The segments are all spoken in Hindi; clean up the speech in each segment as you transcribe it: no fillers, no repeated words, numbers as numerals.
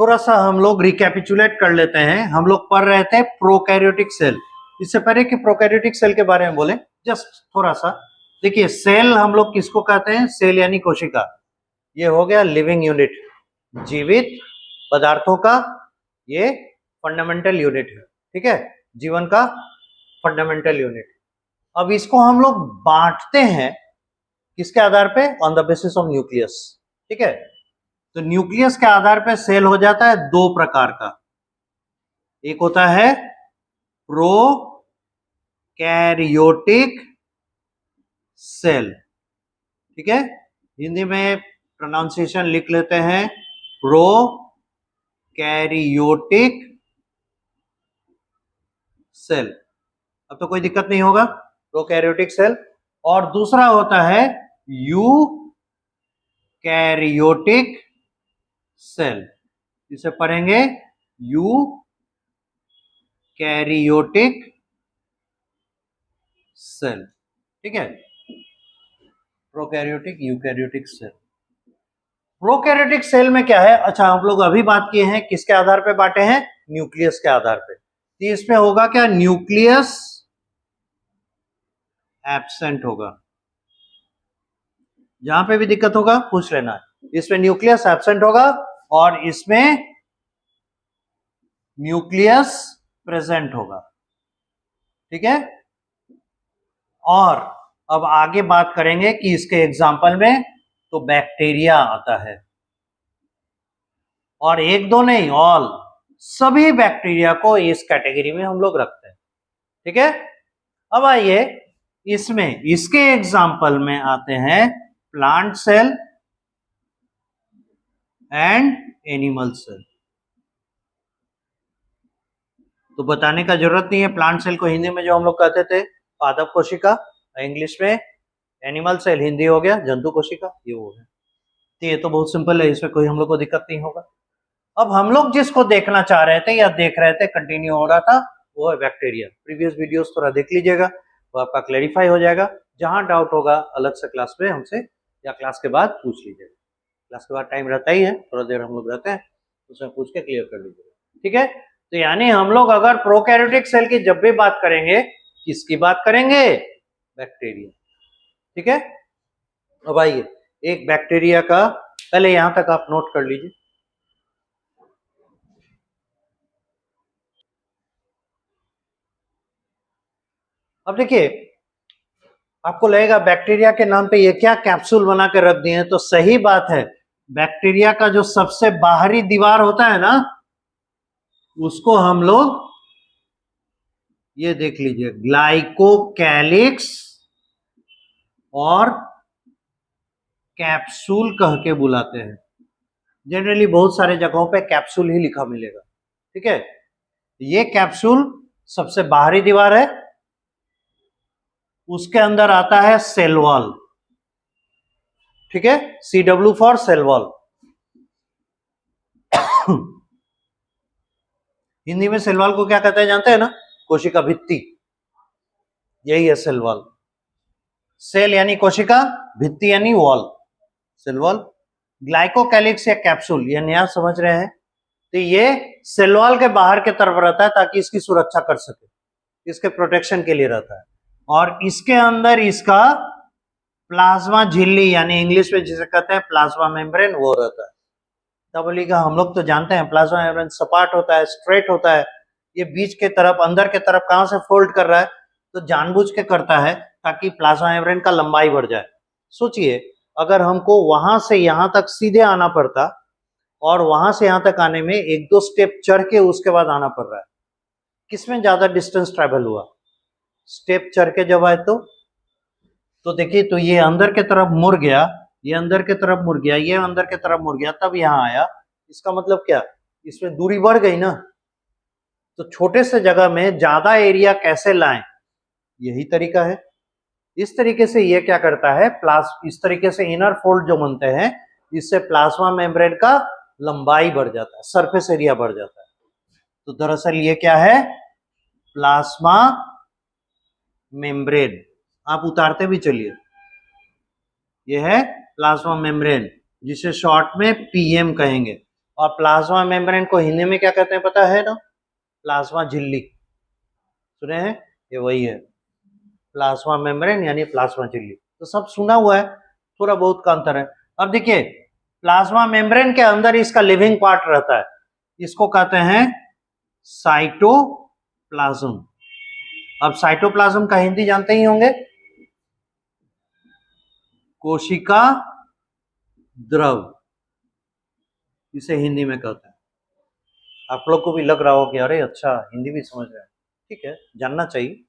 थोड़ा सा हम लोग रिकैपिचुलेट कर लेते हैं। हम लोग पढ़ रहे थे प्रोकैरियोटिक सेल। इससे पहले कि प्रोकैरियोटिक सेल के बारे में बोले, जस्ट थोड़ा सा देखिए, सेल हम लोग किसको कहते हैं? सेल यानी कोशिका। ये हो गया लिविंग यूनिट, जीवित पदार्थों का ये फंडामेंटल यूनिट है, ठीक है, जीवन का फंडामेंटल यूनिट। अब इसको हम लोग बांटते हैं किसके आधार पे? On the basis of nucleus, ठीक है। तो न्यूक्लियस के आधार पे सेल हो जाता है दो प्रकार का। एक होता है प्रोकैरियोटिक सेल, ठीक है, हिंदी में प्रोनाउंसिएशन लिख लेते हैं प्रोकैरियोटिक सेल। अब तो कोई दिक्कत नहीं होगा, प्रोकैरियोटिक सेल। और दूसरा होता है यूकैरियोटिक सेल, इसे पढ़ेंगे यूकैरियोटिक सेल, ठीक है, prokaryotic eukaryotic cell. Prokaryotic cell में क्या है? अच्छा, हम लोग अभी बात किए हैं किसके आधार पे बांटे हैं? न्यूक्लियस के आधार पे। तो इसमें होगा क्या? न्यूक्लियस एब्सेंट होगा। जहां पे भी दिक्कत होगा पूछ लेना है। इसमें न्यूक्लियस एब्सेंट होगा और इसमें न्यूक्लियस प्रेजेंट होगा, ठीक है। और अब आगे बात करेंगे कि इसके एग्जाम्पल में तो बैक्टीरिया आता है, और एक दो नहीं, ऑल, सभी बैक्टीरिया को इस कैटेगरी में हम लोग रखते हैं, ठीक है। अब आइए इसमें, इसके एग्जाम्पल में आते हैं plant cell and animal cell. तो बताने का जरूरत नहीं है, प्लांट सेल को हिंदी में जो हम लोग कहते थे पादप कोशिका, इंग्लिश में एनिमल सेल, हिंदी हो गया जंतु कोशिका, ये वो है। तो ये तो बहुत सिंपल है, इसमें कोई हम लोग को दिक्कत नहीं होगा। अब हम लोग जिसको देखना चाह रहे थे या देख रहे थे, कंटिन्यू हो रहा था, वो है बैक्टीरिया। प्रीवियस वीडियोस थोड़ा देख लीजिएगा, वो आपका क्लैरिफाई हो जाएगा। जहां डाउट होगा अलग से क्लास में हमसे या क्लास के बाद पूछ लीजिएगा। क्लास के बाद टाइम रहता ही है, थोड़ा देर हम लोग रहते हैं, उसमें पूछ के क्लियर कर लीजिएगा, ठीक है। तो यानी हम लोग अगर प्रोकैरियोटिक सेल की जब भी बात करेंगे, किसकी बात करेंगे? बैक्टीरिया, ठीक है। अब आइए एक बैक्टीरिया का, पहले यहां तक आप नोट कर लीजिए। अब देखिए, आपको लगेगा बैक्टीरिया के नाम पे ये क्या कैप्सूल बना के रख दिए हैं, तो सही बात है। बैक्टीरिया का जो सबसे बाहरी दीवार होता है ना, उसको हम लोग ये देख लीजिए ग्लाइकोकैलिक्स और कैप्सूल कह के बुलाते हैं। जनरली बहुत सारे जगहों पे कैप्सूल ही लिखा मिलेगा, ठीक है। ये कैप्सूल सबसे बाहरी दीवार है, उसके अंदर आता है सेल वॉल, ठीक है, CW for sale wall. Hindi में सेल वॉल को क्या कहते हैं जानते हैं ना? कोशिका भित्ति, यही है सेल वॉल। सेल यानी कोशिका, भित्ति यानी वॉल, सेल वॉल। ग्लाइकोकैलिक्स या कैप्सूल, ये नया समझ रहे हैं, तो ये सेल वॉल के बाहर के तरफ रहता है ताकि इसकी सुरक्षा कर सके, इसके प्रोटेक्शन के लिए रहता है। और इसके अंदर इसका प्लाज्मा झिल्ली, यानी इंग्लिश में जिसे कहते हैं प्लाज्मा मेम्ब्रेन, वो रहता है। बोलिएगा हम लोग तो जानते हैं प्लाज्मा मेम्ब्रेन सपाट होता है, स्ट्रेट होता है, ये बीच के तरफ अंदर के तरफ कहां से फोल्ड कर रहा है? तो जानबूझ के करता है ताकि प्लाज्मा मेम्ब्रेन का लंबाई बढ़ जाए। सोचिए अगर हमको वहां से यहां तक सीधे आना पड़ता और वहां से यहां तक आने में एक दो स्टेप चढ़ के उसके बाद आना पड़ रहा है, किसमें ज्यादा डिस्टेंस ट्रेवल हुआ? स्टेप चढ़ के जब आए तो देखिए, तो ये अंदर के तरफ मुड़ गया, ये अंदर के तरफ मुड़ गया, ये अंदर के तरफ मुड़ गया, तब यहां आया। इसका मतलब क्या? इसमें दूरी बढ़ गई ना। तो छोटे से जगह में ज्यादा एरिया कैसे लाएं? यही तरीका है। इस तरीके से ये क्या करता है, इस तरीके से इनर फोल्ड जो बनते हैं, इससे प्लाज्मा मेम्ब्रेन का लंबाई बढ़ जाता है, सरफेस एरिया बढ़ जाता है। तो दरअसल ये क्या है? Plasma membrane. आप उतारते भी चलिए, ये है प्लाज्मा मेम्ब्रेन, जिसे शॉर्ट में PM कहेंगे। और प्लाज्मा मेम्ब्रेन को हिंदी में क्या कहते हैं पता है ना? प्लाज्मा झिल्ली, सुने हैं? ये वही है प्लाज्मा मेम्ब्रेन यानी प्लाज्मा झिल्ली। तो सब सुना हुआ है, थोड़ा बहुत का अंतर है। अब देखिए प्लाज्मा मेम्ब्रेन के अंदर इसका लिविंग पार्ट रहता है, इसको कहते हैं साइटोप्लाज्म। अब साइटोप्लाज्म का हिंदी जानते ही होंगे, कोशिका द्रव, इसे हिंदी में कहते हैं। आप लोग को भी लग रहा हो कि अरे अच्छा हिंदी भी समझ रहे हैं, ठीक है, जानना चाहिए।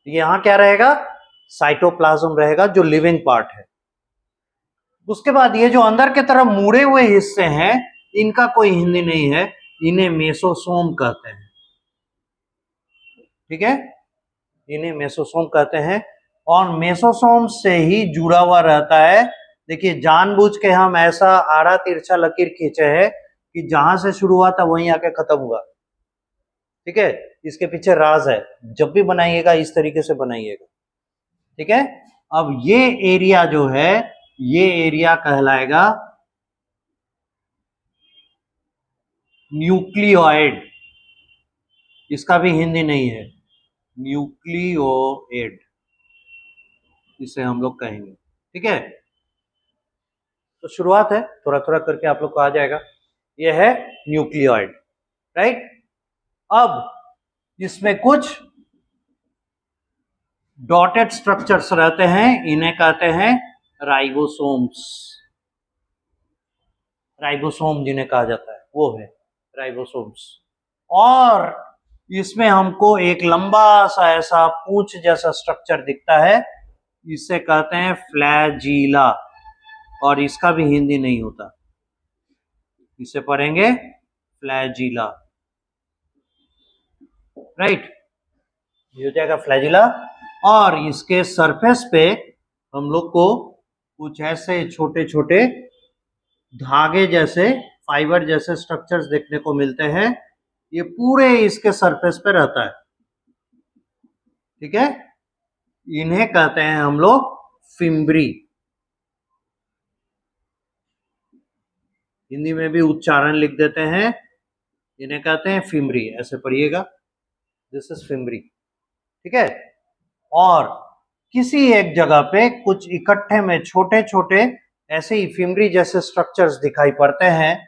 यहां क्या रहेगा? साइटोप्लाज्म रहेगा जो लिविंग पार्ट है। उसके बाद ये जो अंदर के तरफ मुड़े हुए हिस्से हैं, इनका कोई हिंदी नहीं है, इन्हें मेसोसोम कहते हैं, ठीक है, इन्हें मेसोसोम कहते हैं। और मेसोसोम से ही जुड़ा हुआ रहता है। देखिए जानबूझ के हम ऐसा आड़ा तिरछा लकीर खींचे है कि जहां से शुरू हुआ था वहीं आके खत्म हुआ, ठीक है, इसके पीछे राज है। जब भी बनाइएगा इस तरीके से बनाइएगा, ठीक है। अब ये एरिया जो है, ये एरिया कहलाएगा न्यूक्लियोइड, इसका भी हिंदी नहीं है, न्यूक्लियोइड इसे हम लोग कहेंगे, ठीक है। तो शुरुआत है, थोड़ा थोड़ा करके आप लोग को आ जाएगा। यह है न्यूक्लियोइड, राइट। अब इसमें कुछ डॉटेड स्ट्रक्चर्स रहते हैं, इन्हें कहते हैं राइबोसोम्स। राइबोसोम जिन्हें कहा जाता है वो है राइबोसोम्स। और इसमें हमको एक लंबा सा ऐसा पूंछ जैसा स्ट्रक्चर दिखता है, इसे कहते हैं फ्लैजीला, और इसका भी हिंदी नहीं होता, इसे पढ़ेंगे फ्लैजीला, राइट, ये हो जाएगा फ्लैजिला। और इसके सरफेस पे हम लोग को कुछ ऐसे छोटे छोटे धागे जैसे, फाइबर जैसे स्ट्रक्चर्स देखने को मिलते हैं, ये पूरे इसके सरफेस पे रहता है, ठीक है। इन्हें कहते हैं हम लोग फिम्ब्री, हिंदी में भी उच्चारण लिख देते हैं, इन्हें कहते हैं फिम्ब्री, ऐसे पढ़िएगा, दिस इज फिम्ब्री, ठीक है। और किसी एक जगह पे कुछ इकट्ठे में छोटे छोटे ऐसे ही फिम्ब्री जैसे स्ट्रक्चर्स दिखाई पड़ते हैं,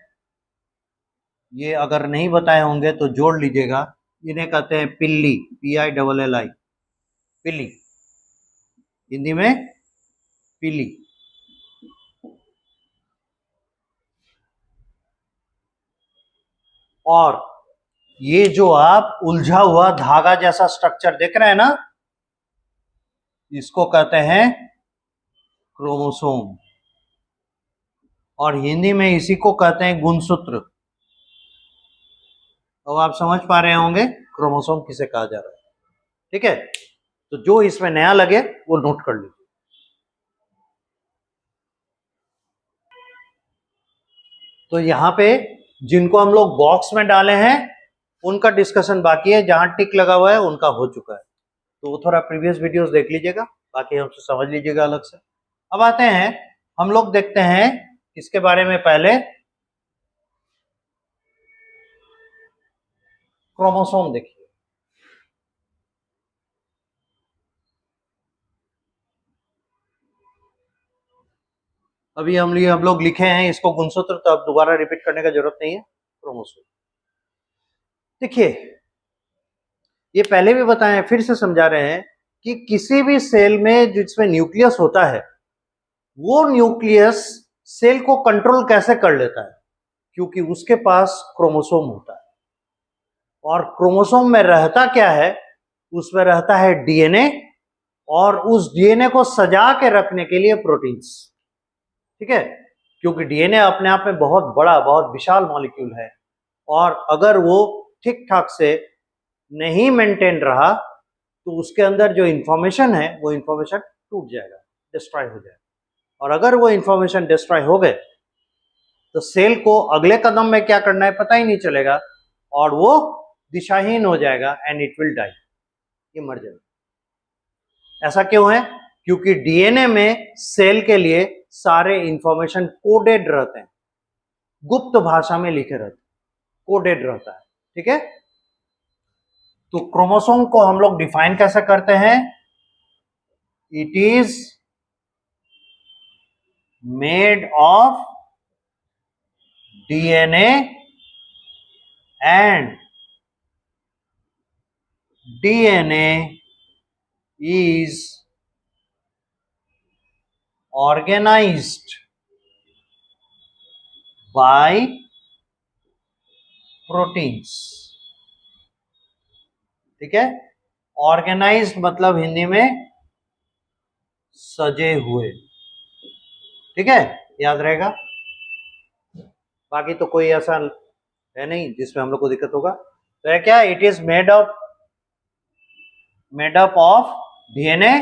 ये अगर नहीं बताए होंगे तो जोड़ लीजिएगा। इन्हें कहते हैं पिल्ली, PILLI, पिल्ली, हिंदी में पिल्ली। और ये जो आप उलझा हुआ धागा जैसा स्ट्रक्चर देख रहे हैं ना, इसको कहते हैं क्रोमोसोम, और हिंदी में इसी को कहते हैं गुणसूत्र। तो आप समझ पा रहे होंगे क्रोमोसोम किसे कहा जा रहा है, ठीक है। तो जो इसमें नया लगे वो नोट कर लीजिए। तो यहां पे जिनको हम लोग बॉक्स में डाले हैं उनका डिस्कशन बाकी है, जहां टिक लगा हुआ है उनका हो चुका है, तो वो थोड़ा प्रीवियस वीडियोस देख लीजिएगा, बाकी हमसे समझ लीजिएगा अलग से। अब आते हैं, हम लोग देखते हैं इसके बारे में पहले क्रोमोसोम देखिए। अभी हम लोग लिखे हैं इसको गुणसूत्र, तो अब दोबारा रिपीट करने का जरूरत नहीं है, क्रोमोसोम। देखिए ये पहले भी बताए, फिर से समझा रहे हैं कि किसी भी सेल में जिसमें न्यूक्लियस होता है, वो न्यूक्लियस सेल को कंट्रोल कैसे कर लेता है, क्योंकि उसके पास क्रोमोसोम होता है। और क्रोमोसोम में रहता क्या है? उसमें रहता है डीएनए, और उस डीएनए को सजा के रखने के लिए प्रोटीन्स, ठीक है। क्योंकि डीएनए अपने आप में बहुत बड़ा, बहुत विशाल मॉलिक्यूल है, और अगर वो ठीक ठाक से नहीं मेंटेन रहा तो उसके अंदर जो इंफॉर्मेशन है वो इंफॉर्मेशन टूट जाएगा, डिस्ट्रॉय हो जाएगा। और अगर वो इंफॉर्मेशन डिस्ट्रॉय हो गए तो सेल को अगले कदम में क्या करना है पता ही नहीं चलेगा, और वो दिशाहीन हो जाएगा, एंड इट विल डाई, ये मर जाएगा। ऐसा क्यों है? क्योंकि डीएनए में सेल के लिए सारे इंफॉर्मेशन कोडेड रहते हैं, गुप्त भाषा में लिखे रहते, कोडेड रहता है, ठीक है। तो क्रोमोसोम को हम लोग डिफाइन कैसे करते हैं? It is made of DNA and DNA is organized by proteins, ठीक है। ऑर्गेनाइज्ड मतलब हिंदी में सजे हुए, ठीक है, याद रहेगा। बाकी तो कोई ऐसा है नहीं जिसमें हम लोग को दिक्कत होगा। तो है क्या? It is made up of DNA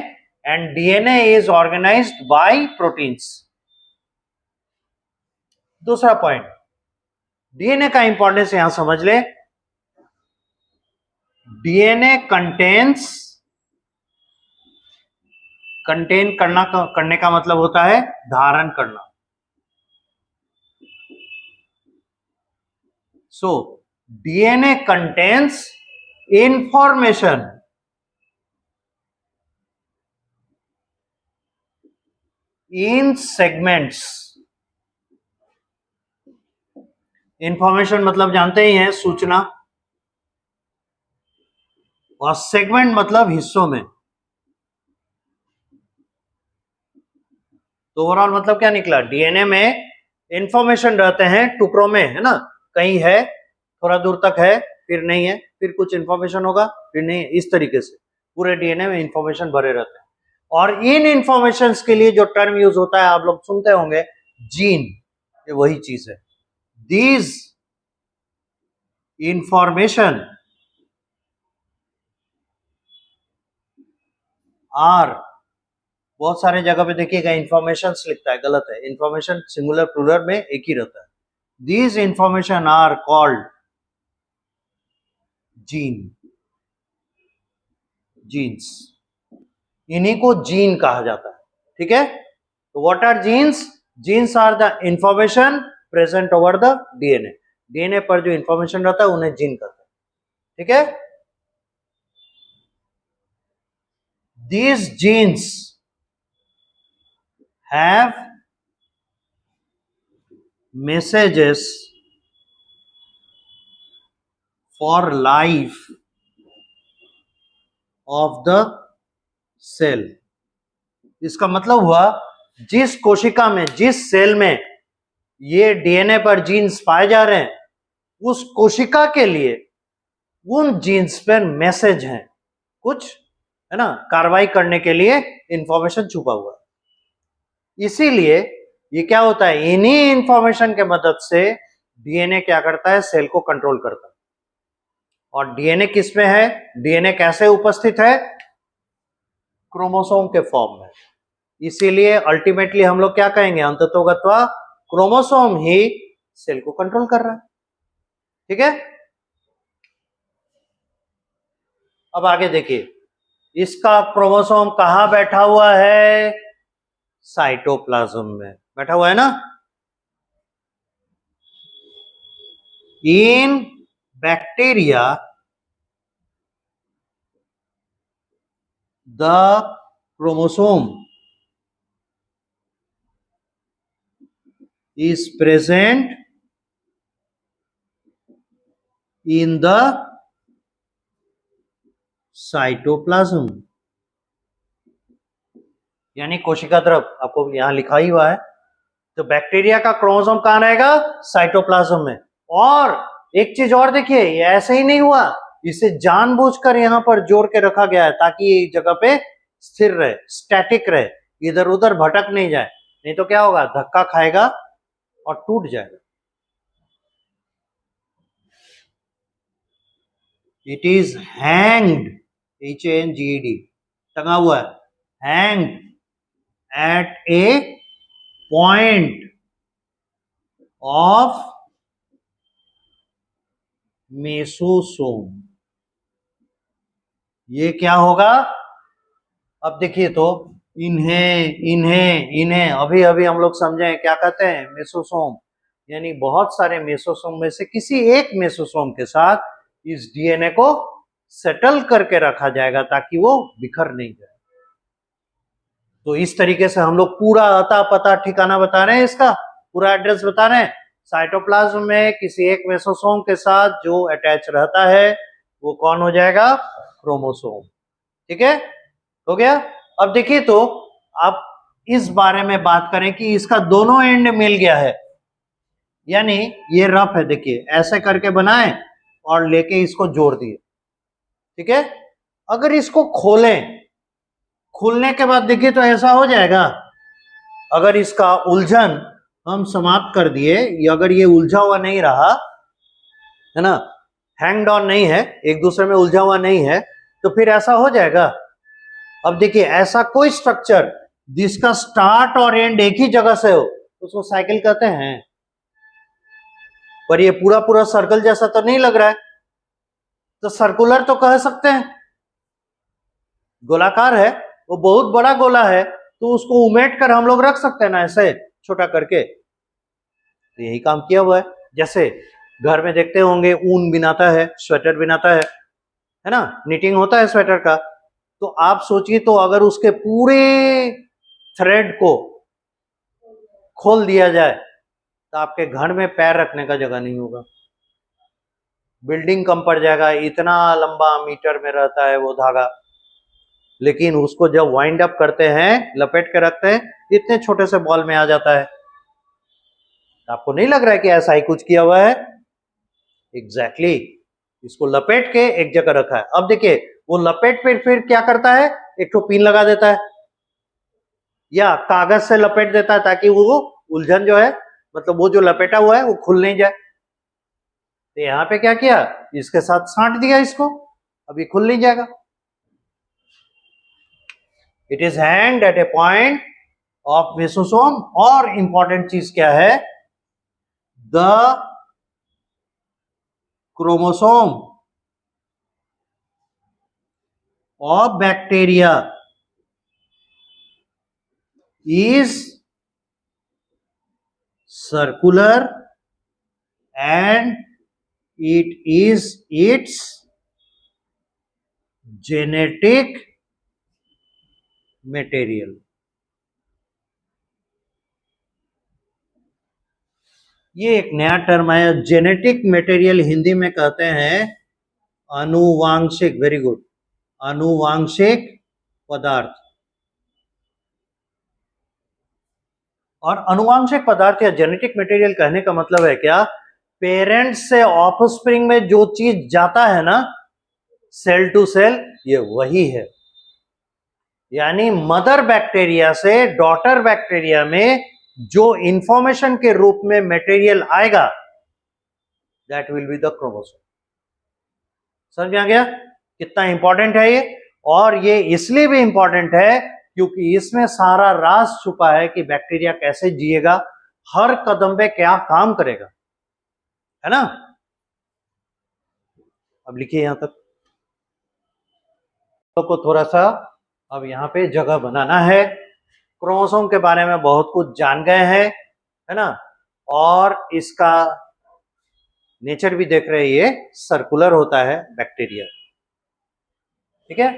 and DNA is organized by proteins. दूसरा पॉइंट, डीएनए का इंपॉर्टेंस यहां समझ ले। डीएनए कंटेन करने का मतलब होता है धारण करना। So DNA contains information in segments. Information मतलब जानते ही हैं, सूचना, और सेगमेंट मतलब हिस्सों में। तो ओवरऑल मतलब क्या निकला? डीएनए में इंफॉर्मेशन रहते हैं टुकड़ों में, है ना, कहीं है, थोड़ा दूर तक है, फिर नहीं है, फिर कुछ इंफॉर्मेशन होगा, फिर नहीं है, इस तरीके से पूरे डीएनए में इंफॉर्मेशन भरे रहते हैं। और इन इंफॉर्मेशन के लिए जो टर्म यूज होता है आप लोग सुनते होंगे, जीन, ये वही चीज है। दीज इंफॉर्मेशन आर, बहुत सारे जगह पे देखिएगा इंफॉर्मेशन लिखता है, गलत है, इंफॉर्मेशन सिंगुलर प्लूरल में एक ही रहता है। These information are called gene, genes, इन्हीं को जीन कहा जाता है, ठीक है। तो what are genes? Genes are the information present over the DNA. DNA पर जो इंफॉर्मेशन रहता है उन्हें जीन कहते हैं, ठीक है। These genes have messages for life of the cell। इसका मतलब हुआ जिस कोशिका में, जिस सेल में ये डीएनए पर जीन्स पाए जा रहे हैं, उस कोशिका के लिए उन जीन्स पर मैसेज है, कुछ है ना, कार्रवाई करने के लिए इंफॉर्मेशन छुपा हुआ है। इसीलिए ये क्या होता है, इन्हीं इंफॉर्मेशन के मदद से डीएनए क्या करता है, सेल को कंट्रोल करता है। और डीएनए किस में है? डीएनए कैसे उपस्थित है? क्रोमोसोम के फॉर्म में। इसीलिए अल्टीमेटली हम लोग क्या कहेंगे, अंततोगत्वा क्रोमोसोम ही सेल को कंट्रोल कर रहा है, ठीक है। अब आगे देखिए, इसका क्रोमोसोम कहां बैठा हुआ है? साइटोप्लाज्म में बैठा हुआ है ना। इन bacteria the chromosome is present in the cytoplasm, यानी कोशिका द्रव, आपको यहां लिखा ही हुआ है। तो बैक्टीरिया का क्रोमोसोम कहां रहेगा? साइटोप्लाज्म में। और एक चीज और देखिए, ये ऐसे ही नहीं हुआ, इसे जानबूझकर यहां पर जोड़ के रखा गया है ताकि ये जगह पे स्थिर रहे, स्टैटिक रहे, इधर उधर भटक नहीं जाए, नहीं तो क्या होगा, धक्का खाएगा और टूट जाएगा। इट इज हैंग्ड, HANGED, टंगा हुआ है, hanged at a point of mesosome. ये क्या होगा? अब देखिए तो, इन्हें इन्हें इन्हें अभी अभी हम लोग समझे क्या कहते हैं, मेसोसोम। यानी बहुत सारे मेसोसोम में से किसी एक मेसोसोम के साथ इस डीएनए को सेटल करके रखा जाएगा ताकि वो बिखर नहीं जाए। तो इस तरीके से हम लोग पूरा अता पता ठिकाना बता रहे हैं, इसका पूरा एड्रेस बता रहे हैं। साइटोप्लाज्म में किसी एक मेसोसोम के साथ जो अटैच रहता है वो कौन हो जाएगा? क्रोमोसोम। ठीक है, हो गया। अब देखिए, तो आप इस बारे में बात करें कि इसका दोनों एंड मिल गया है, यानी ये रफ है, देखिए ऐसे करके बनाए और लेके इसको जोड़ दिए। ठीक है, अगर इसको खोलें, खुलने के बाद देखिए तो ऐसा हो जाएगा। अगर इसका उलझन हम समाप्त कर दिए, अगर ये उलझा हुआ नहीं रहा है ना, हैंग्ड ऑन नहीं है, एक दूसरे में उलझा हुआ नहीं है, तो फिर ऐसा हो जाएगा। अब देखिए, ऐसा कोई स्ट्रक्चर जिसका स्टार्ट और एंड एक ही जगह से हो उसको साइकिल कहते हैं। पर ये पूरा पूरा सर्कल जैसा तो नहीं लग रहा है, तो सर्कुलर तो कह सकते हैं। गोलाकार है, वो बहुत बड़ा गोला है, तो उसको उमेट कर हम लोग रख सकते हैं ना, ऐसे छोटा करके। तो यही काम किया हुआ है। जैसे घर में देखते होंगे ऊन बिनाता है, स्वेटर बिनाता है ना, निटिंग होता है स्वेटर का। तो आप सोचिए, तो अगर उसके पूरे थ्रेड को खोल दिया जाए तो आपके घर में पैर रखने का जगह नहीं होगा, बिल्डिंग कम पड़ जाएगा। इतना लंबा मीटर में रहता है वो धागा, लेकिन उसको जब वाइंड अप करते हैं, लपेट के रखते हैं, इतने छोटे से बॉल में आ जाता है। आपको नहीं लग रहा है कि ऐसा ही कुछ किया हुआ है? एग्जैक्टली इसको लपेट के एक जगह रखा है। अब देखिए, वो लपेट फिर क्या करता है, एक तो पिन लगा देता है या कागज से लपेट देता है ताकि वो उलझन जो है, मतलब वो जो लपेटा हुआ है वो खुल नहीं जाए। तो यहां पे क्या किया, इसके साथ साट दिया इसको, अभी खुल नहीं जाएगा। It is hanged at a point of mesosome. और इंपॉर्टेंट चीज क्या है, the chromosome of bacteria is circular and it is its genetic material. ये एक नया टर्म है, जेनेटिक मटेरियल हिंदी में कहते हैं आनुवांशिक। वेरी गुड, आनुवांशिक पदार्थ। और आनुवांशिक पदार्थ या जेनेटिक मटेरियल कहने का मतलब है क्या, पेरेंट्स से ऑफस्प्रिंग में जो चीज जाता है ना, सेल टू सेल, ये वही है। यानी मदर बैक्टीरिया से डॉटर बैक्टीरिया में जो इंफॉर्मेशन के रूप में मटेरियल आएगा, that will be the chromosome. समझ में आ गया कितना इंपॉर्टेंट है ये? और ये इसलिए भी इंपॉर्टेंट है क्योंकि इसमें सारा राज छुपा है कि बैक्टीरिया कैसे जिएगा, हर कदम पे क्या काम करेगा, है ना। अब लिखिए यहां तक, को थोड़ा सा अब यहां पे जगह बनाना है। क्रोमोसोम के बारे में बहुत कुछ जान गए हैं, है ना, और इसका नेचर भी देख रहे हैं, ये सर्कुलर होता है बैक्टीरिया। ठीक है,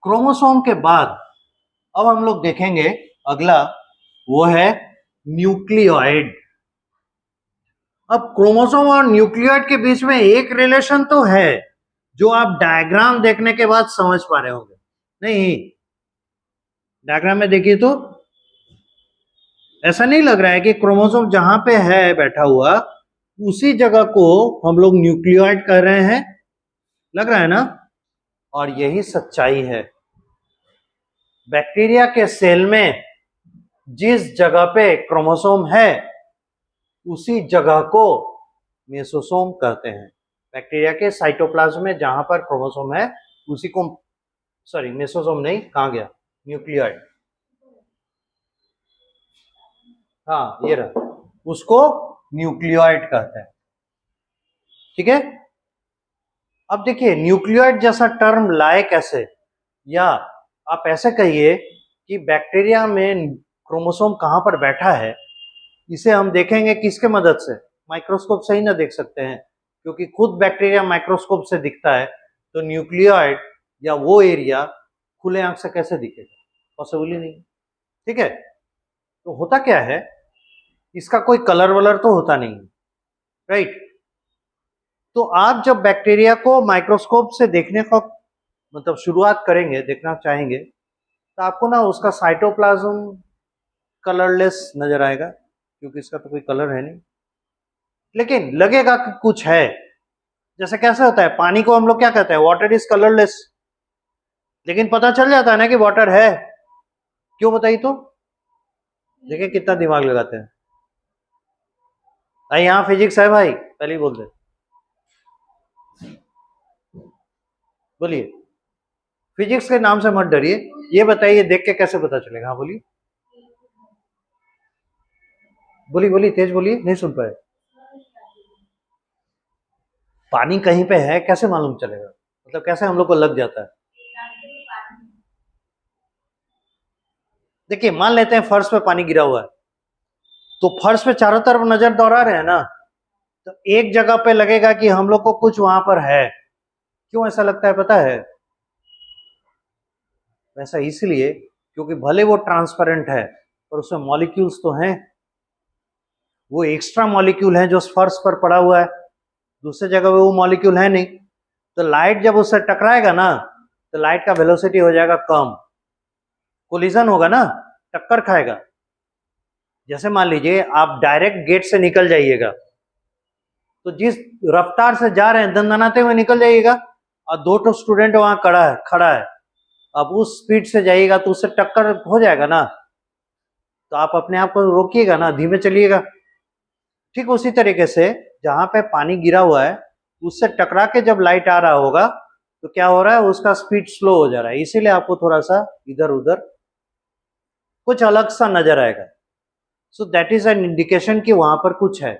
क्रोमोसोम के बाद अब हम लोग देखेंगे अगला, वो है न्यूक्लियोइड। अब क्रोमोसोम और न्यूक्लियोइड के बीच में एक रिलेशन तो है जो आप डायग्राम देखने के बाद समझ पा रहे होंगे। नहीं, डायग्राम में देखिए तो ऐसा नहीं लग रहा है कि क्रोमोसोम जहां पे है बैठा हुआ उसी जगह को हम लोग न्यूक्लियोइड कह रहे हैं, लग रहा है ना। और यही सच्चाई है, बैक्टीरिया के सेल में जिस जगह पे क्रोमोसोम है उसी जगह को मेसोसोम कहते हैं। बैक्टीरिया के साइटोप्लाज्म में जहां पर क्रोमोसोम है उसी को, सॉरी मेसोसोम नहीं, कहां गया, न्यूक्लियोइड, हाँ ये रहा, उसको न्यूक्लियोइड कहते हैं। ठीक है, अब देखिए न्यूक्लियोइड जैसा टर्म लाए कैसे, या आप ऐसे कहिए कि बैक्टीरिया में क्रोमोसोम कहाँ पर बैठा है इसे हम देखेंगे किसके मदद से, माइक्रोस्कोप से ही ना देख सकते हैं, क्योंकि खुद बैक्टीरिया माइक्रोस्कोप से दिखता है, तो न्यूक्लियोइड या वो एरिया खुले आंख से कैसे दिखेगा, पॉसिबल ही नहीं। ठीक है, तो होता क्या है, इसका कोई कलर वलर तो होता नहीं, राइट। तो आप जब बैक्टीरिया को माइक्रोस्कोप से देखने का मतलब शुरुआत करेंगे, देखना चाहेंगे, तो आपको ना उसका साइटोप्लाज्म कलरलेस नजर आएगा, क्योंकि इसका तो कोई कलर है नहीं, लेकिन लगेगा कि कुछ है। जैसे कैसे होता है, पानी को हम लोग क्या कहते हैं, वाटर इज कलरलेस, लेकिन पता चल जाता है ना कि वाटर है। क्यों बताइए तो, देखिए कितना दिमाग लगाते हैं। भाई यहाँ फिजिक्स है भाई, पहले ही बोल दे, बोलिए। फिजिक्स के नाम से मत डरिए, ये बताइए देख के कैसे पता चलेगा। हाँ बोलिए बोलिए बोलिए, तेज बोलिए, नहीं सुन पाए। पानी कहीं पे है कैसे मालूम चलेगा, मतलब कैसे हम लोग को लग जाता है। देखिए मान लेते हैं फर्श पे पानी गिरा हुआ है, तो फर्श पे चारों तरफ नजर दौड़ा रहे हैं ना, तो एक जगह पे लगेगा कि हम लोग को कुछ वहां पर है। क्यों ऐसा लगता है पता है, वैसा इसलिए क्योंकि भले वो ट्रांसपेरेंट है पर उसमें मॉलिक्यूल्स तो हैं, वो एक्स्ट्रा मॉलिक्यूल है जो फर्श पर पड़ा हुआ है, दूसरे जगह पे वो मॉलिक्यूल है नहीं। तो लाइट जब उससे टकराएगा ना, तो लाइट का वेलोसिटी हो जाएगा कम, कोलिजन होगा ना, टक्कर खाएगा। जैसे मान लीजिए आप डायरेक्ट गेट से निकल जाइएगा, तो जिस रफ्तार से जा रहे हैं दंदनाते हुए निकल जाइएगा, और दो तो स्टूडेंट वहां खड़ा है, अब उस स्पीड से जाइएगा तो उससे टक्कर हो जाएगा ना, तो आप अपने आप को रोकिएगा ना, धीमे चलिएगा। ठीक उसी तरीके से जहां पे पानी गिरा हुआ है उससे टकरा के जब लाइट आ रहा होगा, तो क्या हो रहा है, उसका स्पीड स्लो हो जा रहा है, इसीलिए आपको थोड़ा सा इधर उधर कुछ अलग सा नजर आएगा। So that is an indication कि वहां पर कुछ है,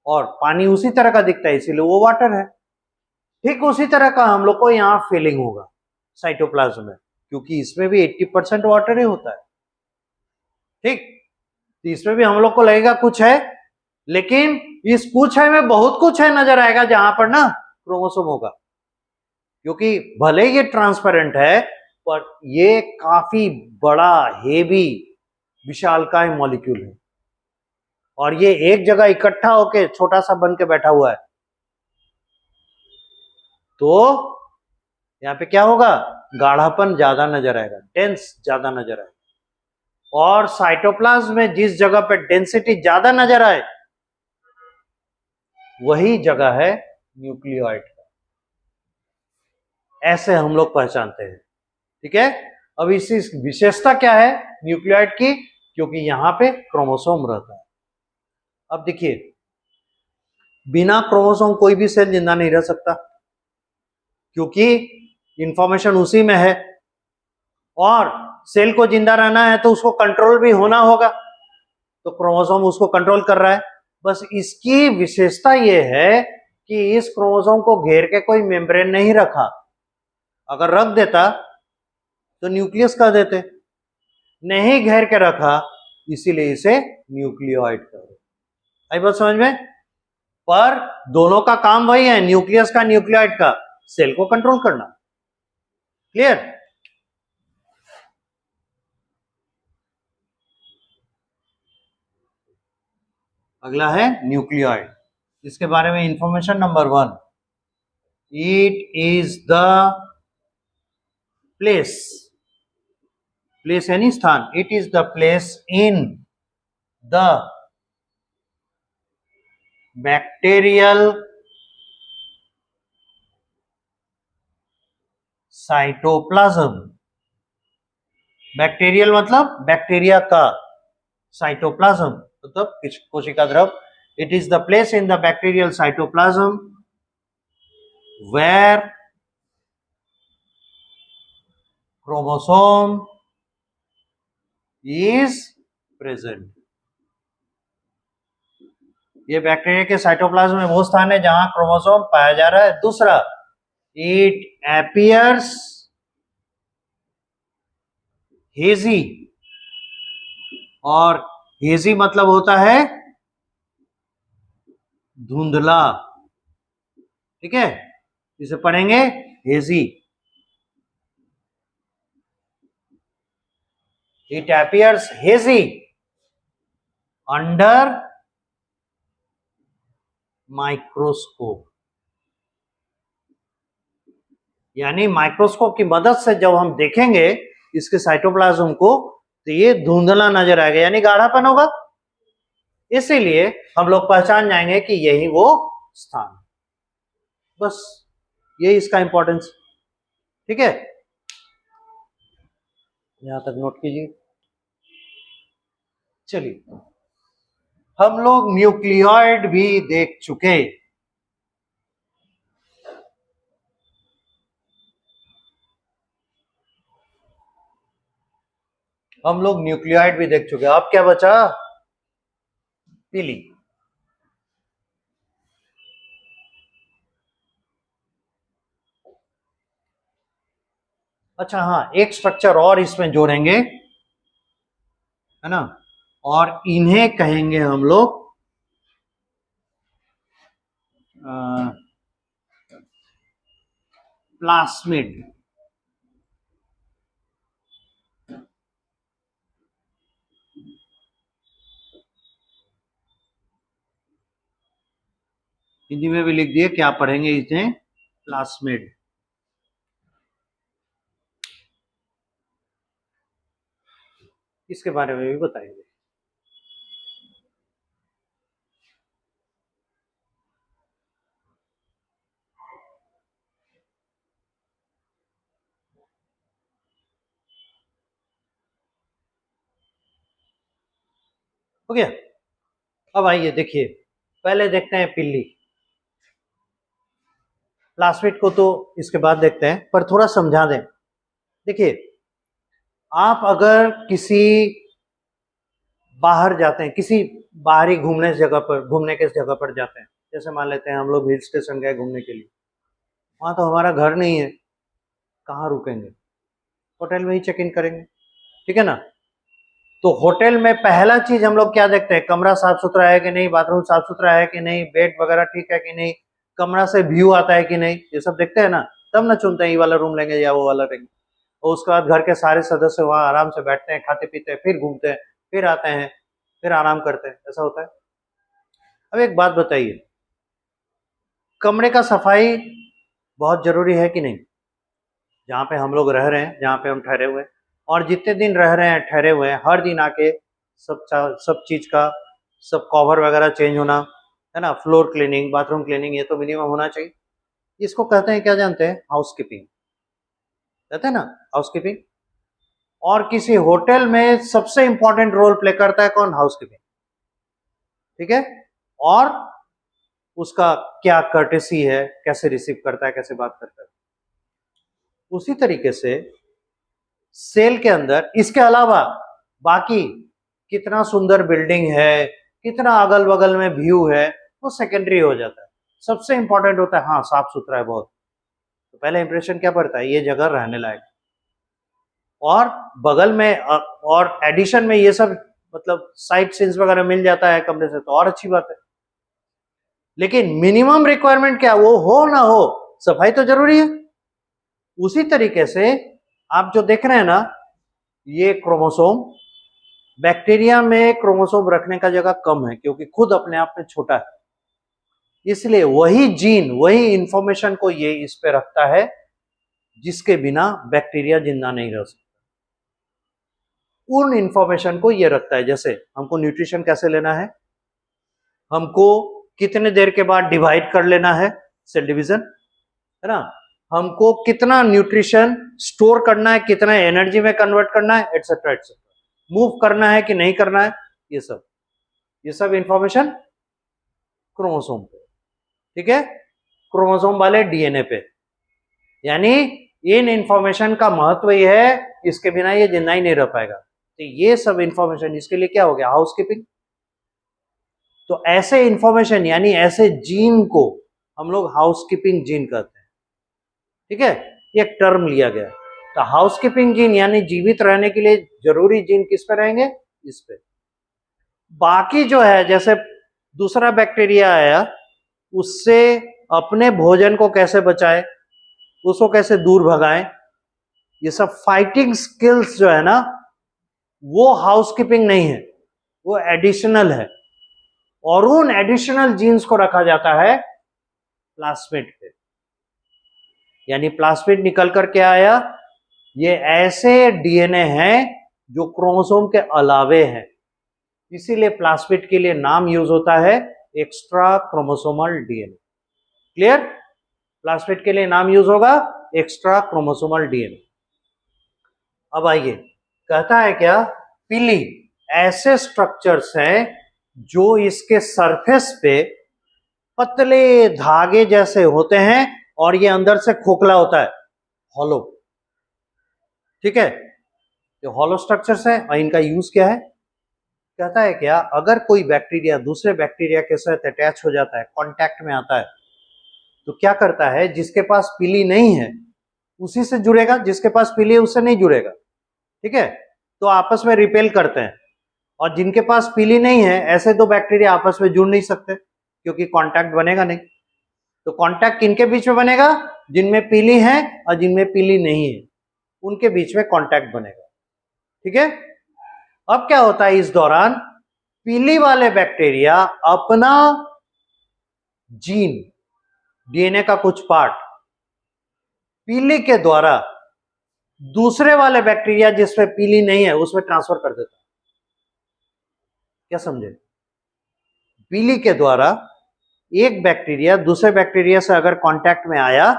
और पानी उसी तरह का दिखता है इसीलिए वो वाटर है। ठीक उसी तरह का हम लोग को यहाँ फीलिंग होगा साइटोप्लाज्म में, क्योंकि इसमें भी 80% वाटर ही होता है। ठीक, तो इसमें भी हम लोग को लगेगा कुछ है, लेकिन इस कुछ है में बहुत कुछ है नजर आएगा जहां पर ना क्रोमोसोम होगा, क्योंकि भले ये ट्रांसपेरेंट है पर ये काफी बड़ा हेवी विशालकाय मॉलिक्यूल है, और ये एक जगह इकट्ठा होके छोटा सा बन के बैठा हुआ है। तो यहाँ पे क्या होगा, गाढ़ापन ज्यादा नजर आएगा, डेंस ज्यादा नजर आएगा, और साइटोप्लाज्म में जिस जगह पे डेंसिटी ज्यादा नजर आए वही जगह है न्यूक्लियोइड का, ऐसे हम लोग पहचानते हैं। ठीक है, अब इसी विशेषता क्या है न्यूक्लियोइड की, क्योंकि यहां पे क्रोमोसोम रहता है। अब देखिए, बिना क्रोमोसोम कोई भी सेल जिंदा नहीं रह सकता, क्योंकि इंफॉर्मेशन उसी में है, और सेल को जिंदा रहना है तो उसको कंट्रोल भी होना होगा, तो क्रोमोसोम उसको कंट्रोल कर रहा है। बस इसकी विशेषता यह है कि इस क्रोमोसोम को घेर के कोई मेम्ब्रेन नहीं रखा, अगर रख देता तो न्यूक्लियस कह देते, नहीं घेर के रखा इसीलिए इसे न्यूक्लियोइड कह देते। आई बात समझ में, पर दोनों का काम वही है, न्यूक्लियस का न्यूक्लियोइड का, सेल को कंट्रोल करना। क्लियर, अगला है न्यूक्लियोइड, इसके बारे में information number 1, it is the place, place यानी स्थान, it is the place in the bacterial cytoplasm, bacterial मतलब बैक्टीरिया का, साइटोप्लाज्म मतलब कोशिका द्रव, it is the place in the bacterial cytoplasm where chromosome is present. ये बैक्टीरिया के साइटोप्लाज्म में वो स्थान है जहां क्रोमोसोम पाया जा रहा है। दूसरा, इट appears hazy और हेजी मतलब होता है धुंधला, ठीक है, इसे पढ़ेंगे hazy. It appears hazy under microscope, यानी माइक्रोस्कोप की मदद से जब हम देखेंगे इसके साइटोप्लाज्म को तो ये धुंधला नजर आएगा, यानी गाढ़ापन होगा। इसीलिए हम लोग पहचान जाएंगे कि यही वो स्थान, बस यही इसका इंपॉर्टेंस, ठीक है, यहां तक नोट कीजिए। चलिए, हम लोग न्यूक्लियॉइड भी देख चुके, हम लोग न्यूक्लियॉइड भी देख चुके। अब क्या बचा? पीली। अच्छा हाँ, एक स्ट्रक्चर और इसमें जोड़ेंगे, है ना, और इन्हें कहेंगे हम लोग प्लास्मिड। हिंदी में भी लिख दिए, क्या पढ़ेंगे इसे? प्लास्मिड। इसके बारे में भी बताएंगे। हो गया। अब आइए देखिए, पहले देखते हैं पिल्ली। प्लास्मिड को तो इसके बाद देखते हैं, पर थोड़ा समझा दें। देखिए, आप अगर किसी बाहर जाते हैं, किसी बाहरी घूमने के जगह पर जाते हैं, जैसे मान लेते हैं हम लोग हिल स्टेशन गए घूमने के लिए, वहां तो हमारा घर नहीं है, कहाँ रुकेंगे? होटल में ही चेक इन करेंगे, ठीक है ना। तो होटल में पहला चीज हम लोग क्या देखते हैं? कमरा साफ सुथरा है कि नहीं, बाथरूम साफ सुथरा है कि नहीं, बेड वगैरह ठीक है कि नहीं, कमरा से व्यू आता है कि नहीं, ये सब देखते हैं ना, तब ना चुनते हैं ये वाला रूम लेंगे या वो वाला लेंगे। और उसके बाद घर के सारे सदस्य वहां आराम से बैठते हैं, खाते पीते हैं, फिर घूमते हैं, फिर आते हैं, फिर आराम करते हैं, ऐसा होता है। अब एक बात बताइए, कमरे का सफाई बहुत जरूरी है कि नहीं? जहाँ पे हम लोग रह रहे हैं, जहाँ पे हम ठहरे हुए हैं, और जितने दिन रह रहे हैं, ठहरे हुए हैं, हर दिन आके सब चीज का सब कवर वगैरह चेंज होना, है ना, फ्लोर क्लीनिंग, बाथरूम क्लीनिंग, ये तो मिनिमम होना चाहिए। इसको कहते हैं, क्या जानते हैं? हाउसकीपिंग, कहते हैं ना, हाउसकीपिंग। और किसी होटल में सबसे इंपॉर्टेंट रोल प्ले करता है कौन? हाउसकीपिंग, ठीक है। और उसका क्या कर्टेसी है, कैसे रिसीव करता है, कैसे बात करता है। उसी तरीके से सेल के अंदर इसके अलावा बाकी कितना सुंदर बिल्डिंग है, कितना अगल बगल में व्यू है, वो सेकेंडरी हो जाता है। सबसे इंपॉर्टेंट होता है, हाँ, साफ सुथरा है बहुत। तो पहले इंप्रेशन क्या पड़ता है? ये जगह रहने लायक। और बगल में और एडिशन में ये सब मतलब साइट सीन्स वगैरह मिल जाता है कमरे से, तो और अच्छी बात है। लेकिन मिनिमम रिक्वायरमेंट क्या, वो हो ना हो, सफाई तो जरूरी है। उसी तरीके से आप जो देख रहे हैं ना, ये क्रोमोसोम, बैक्टीरिया में क्रोमोसोम रखने का जगह कम है, क्योंकि खुद अपने आप में छोटा है, इसलिए वही जीन, वही इंफॉर्मेशन को ये इस पे रखता है, जिसके बिना बैक्टीरिया जिंदा नहीं रह सकता। उन इंफॉर्मेशन को ये रखता है। जैसे हमको न्यूट्रिशन कैसे लेना है, हमको कितने देर के बाद डिवाइड कर लेना है, सेल डिवीजन, है ना, हमको कितना न्यूट्रिशन स्टोर करना है, कितना एनर्जी में कन्वर्ट करना है, एटसेट्रा एटसेट्रा, मूव करना है कि नहीं करना है, ये सब इंफॉर्मेशन क्रोमोसोम पे, ठीक है, क्रोमोसोम वाले डीएनए पे। यानी इन इंफॉर्मेशन का महत्व ये है, इसके बिना ये जिंदा ही नहीं रह पाएगा। तो ये सब इंफॉर्मेशन इसके लिए क्या हो गया? हाउसकीपिंग। तो ऐसे इंफॉर्मेशन यानी ऐसे जीन को हम लोग हाउसकीपिंग जीन कहते हैं, ठीक है, ये एक टर्म लिया गया। तो हाउसकीपिंग जीन यानी जीवित रहने के लिए जरूरी जीन किस पे रहेंगे? इस पे। बाकी जो है, जैसे दूसरा बैक्टीरिया आया, उससे अपने भोजन को कैसे बचाए, उसको कैसे दूर भगाएं, ये सब फाइटिंग स्किल्स जो है ना, वो हाउसकीपिंग नहीं है, वो एडिशनल है। और उन एडिशनल जीन्स को रखा जाता है प्लास्मिड पे। यानी प्लास्मिड निकल कर के आया, ये ऐसे डीएनए हैं जो क्रोमोसोम के अलावे हैं, इसीलिए प्लास्मिड के लिए नाम यूज होता है extra chromosomal DNA. Clear? Plasmid के लिए नाम यूज होगा एक्स्ट्रा क्रोमोसोमल डीएनए। अब आइए, कहता है क्या, पीली ऐसे स्ट्रक्चर्स हैं जो इसके सरफेस पे पतले धागे जैसे होते हैं और ये अंदर से खोखला होता है, हॉलो। ठीक है, ये हॉलो स्ट्रक्चर्स है और इनका यूज क्या है? कहता है क्या, अगर कोई बैक्टीरिया दूसरे बैक्टीरिया के साथ अटैच हो जाता है, कांटेक्ट में आता है, तो क्या करता है, जिसके पास पीली नहीं है उसी से जुड़ेगा, जिसके पास पीली है उससे नहीं जुड़ेगा। ठीक है, तो आपस में रिपेल करते हैं। और जिनके पास पीली नहीं है, ऐसे दो बैक्टीरिया आपस में जुड़ नहीं सकते क्योंकि कांटेक्ट बनेगा नहीं। तो कांटेक्ट किनके बीच में बनेगा? जिनमें पीली है और जिनमें पीली नहीं है, उनके बीच में कांटेक्ट बनेगा। ठीक है, अब क्या होता है, इस दौरान पीली वाले बैक्टीरिया अपना जीन, डीएनए का कुछ पार्ट पीली के द्वारा दूसरे वाले बैक्टीरिया जिसमें पीली नहीं है उसमें ट्रांसफर कर देता है। क्या समझे? पीली के द्वारा एक बैक्टीरिया दूसरे बैक्टीरिया से अगर कांटेक्ट में आया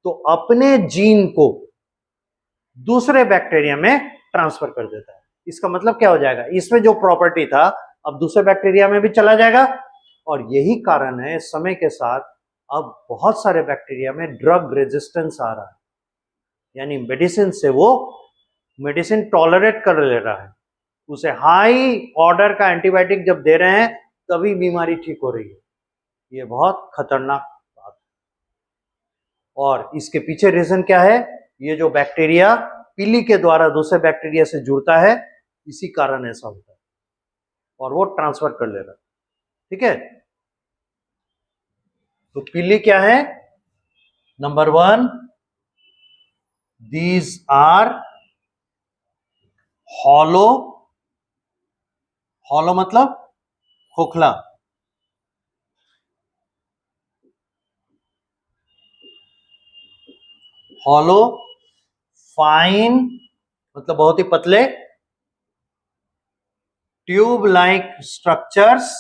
तो अपने जीन को दूसरे बैक्टीरिया में ट्रांसफर कर देता है। इसका मतलब क्या हो जाएगा, इसमें जो प्रॉपर्टी था अब दूसरे बैक्टीरिया में भी चला जाएगा। और यही कारण है समय के साथ अब बहुत सारे बैक्टीरिया में ड्रग रेजिस्टेंस आ रहा है, यानी मेडिसिन से वो मेडिसिन टॉलरेट कर ले रहा है, उसे हाई ऑर्डर का एंटीबायोटिक जब दे रहे हैं तभी बीमारी ठीक हो रही है। ये बहुत खतरनाक बात है। और इसके पीछे रीजन क्या है, ये जो बैक्टीरिया पीली के द्वारा दूसरे बैक्टीरिया से जुड़ता है, इसी कारण ऐसा होता है और वो ट्रांसफर कर ले रहा है। ठीक है, तो पीली क्या है? Number 1, these are hollow. Hollow मतलब खोखला। हॉलो, फाइन मतलब बहुत ही पतले, tube like structures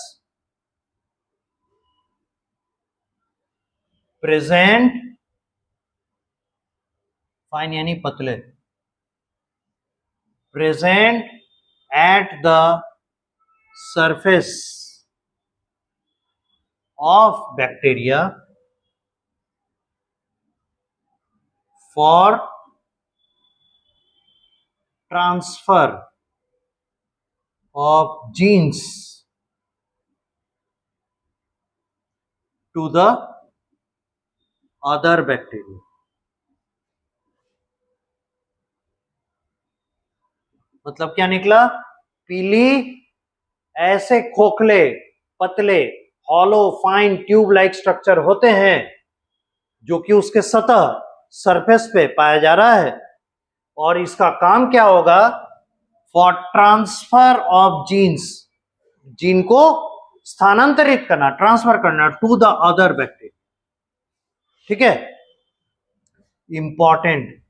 present, fine यानी पतले, present at the surface of bacteria for transfer of genes to the other bacteria. मतलब क्या निकला, पीली ऐसे खोखले, पतले, hollow, fine, tube like structure होते हैं जो कि उसके सतह, सरफेस पे पाया जा रहा है। और इसका काम क्या होगा, for transfer of genes, gene को स्थानांतरित करना, ट्रांसफर करना टू द अदर बैक्टीरिया। ठीक है, इंपॉर्टेंट,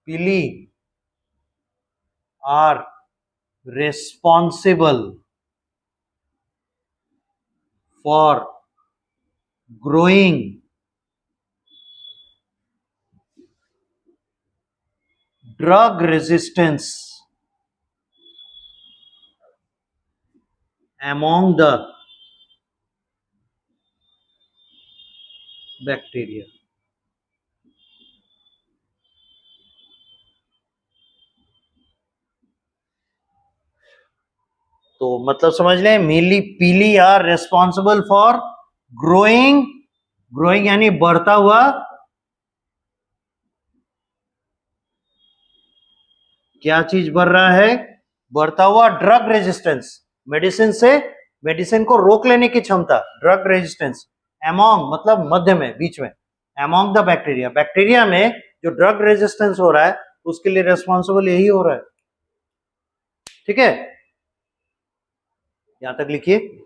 पीली are responsible for growing drug resistance among the bacteria। तो मतलब समझ लें, मीली pili are responsible for growing, growing यानी बढ़ता हुआ, क्या चीज बढ़ रहा है? बढ़ता हुआ ड्रग रेजिस्टेंस, मेडिसिन को रोक लेने की क्षमता, ड्रग रेजिस्टेंस। एमोंग मतलब मध्य में, बीच में, एमोंग द बैक्टीरिया, बैक्टीरिया में जो ड्रग रेजिस्टेंस हो रहा है उसके लिए रेस्पॉन्सिबल यही हो रहा है। ठीक है, यहां तक लिखिए।